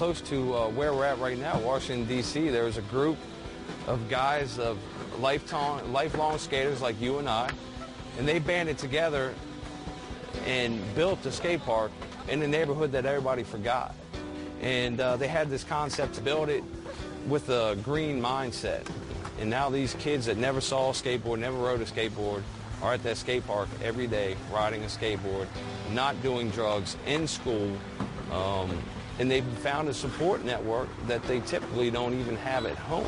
close to where we're at right now, Washington, D.C., there was a group of guys, of lifelong skaters like you and I, and they banded together and built a skate park in a neighborhood that everybody forgot. And they had this concept to build it with a green mindset. And now these kids that never saw a skateboard, never rode a skateboard, are at that skate park every day riding a skateboard, not doing drugs, in school, and they've found a support network that they typically don't even have at home.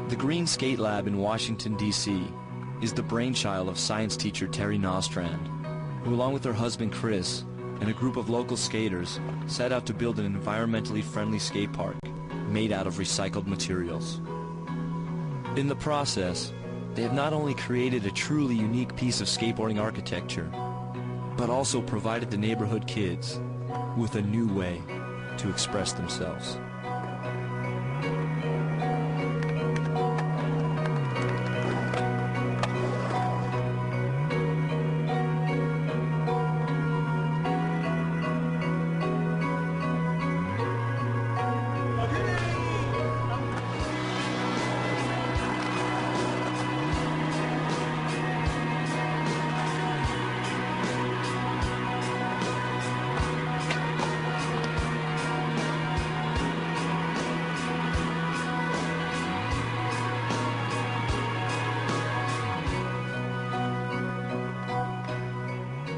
The Green Skate Lab in Washington, D.C. is the brainchild of science teacher Terry Nostrand, who along with her husband Chris and a group of local skaters set out to build an environmentally friendly skate park made out of recycled materials. In the process, they have not only created a truly unique piece of skateboarding architecture, but also provided the neighborhood kids with a new way to express themselves.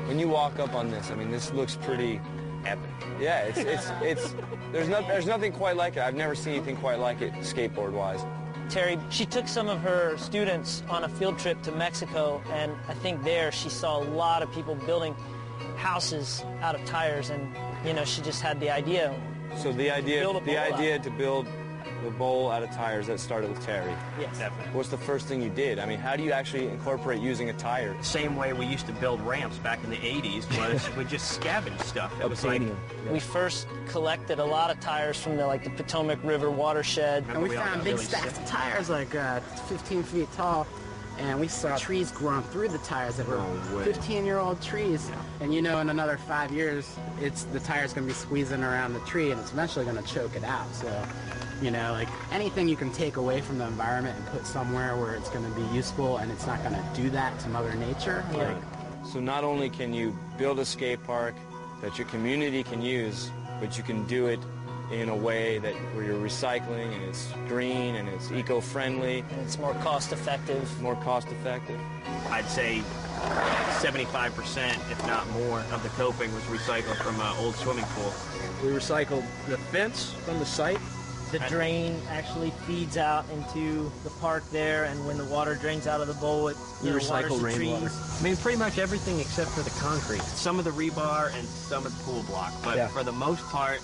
When you walk up on this, I mean, this looks pretty epic. Yeah, there's nothing quite like it. I've never seen anything quite like it skateboard-wise. Terry, she took some of her students on a field trip to Mexico, and I think there she saw a lot of people building houses out of tires, and she just had the idea. So the idea to build the bowl out of tires, that started with Terry. Yes. Definitely. What's the first thing you did? I mean, how do you actually incorporate using a tire? Same way we used to build ramps back in the 80s was we just scavenged stuff. It was like, we first collected a lot of tires from the Potomac River watershed. And we found big stacks of tires 15 feet tall. And we saw trees growing through the tires that were 15-year-old trees. And in another 5 years, the tire's going to be squeezing around the tree, and it's eventually going to choke it out. So, anything you can take away from the environment and put somewhere where it's going to be useful and it's not going to do that to Mother Nature. Right. So not only can you build a skate park that your community can use, but you can do it in a way where you're recycling and it's green and it's eco-friendly. And it's more cost-effective. More cost-effective. I'd say 75%, if not more, of the coping was recycled from an old swimming pool. We recycled the fence from the site. The drain actually feeds out into the park there, and when the water drains out of the bowl, it recycle rainwater. I mean, pretty much everything except for the concrete. Some of the rebar and some of the pool block, but for the most part,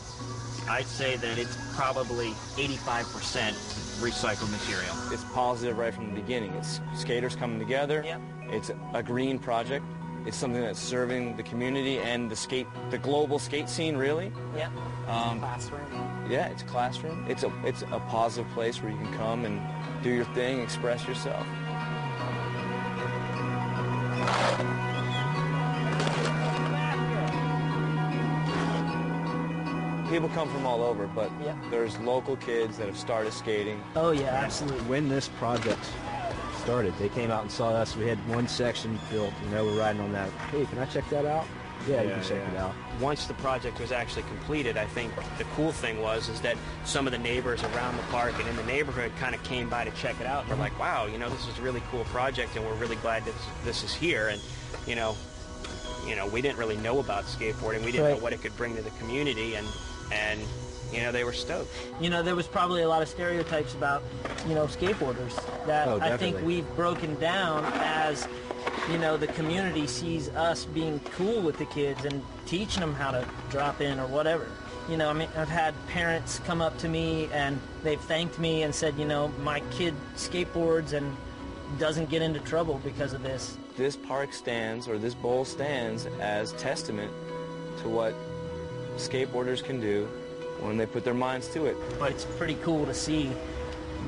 I'd say that it's probably 85% recycled material. It's positive right from the beginning. It's skaters coming together. Yep. It's a green project. It's something that's serving the community and the global skate scene, really. Yeah. Classroom. Yeah, it's a classroom. It's a positive place where you can come and do your thing, express yourself. People come from all over, but there's local kids that have started skating. Oh yeah, absolutely. When this project started, they came out and saw us. We had one section built, we're riding on that. Hey, can I check that out? Yeah, you can check it out. Once the project was actually completed, I think the cool thing was that some of the neighbors around the park and in the neighborhood kind of came by to check it out. We're like, wow, this is a really cool project, and we're really glad that this is here. And we didn't really know about skateboarding. We didn't know what it could bring to the community, and they were stoked. There was probably a lot of stereotypes about, skateboarders that I think we've broken down as, the community sees us being cool with the kids and teaching them how to drop in or whatever. I've had parents come up to me and they've thanked me and said, my kid skateboards and doesn't get into trouble because of this. This park stands, or this bowl stands, as testament to what skateboarders can do when they put their minds to it. But it's pretty cool to see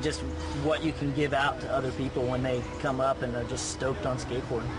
just what you can give out to other people when they come up and they're just stoked on skateboarding.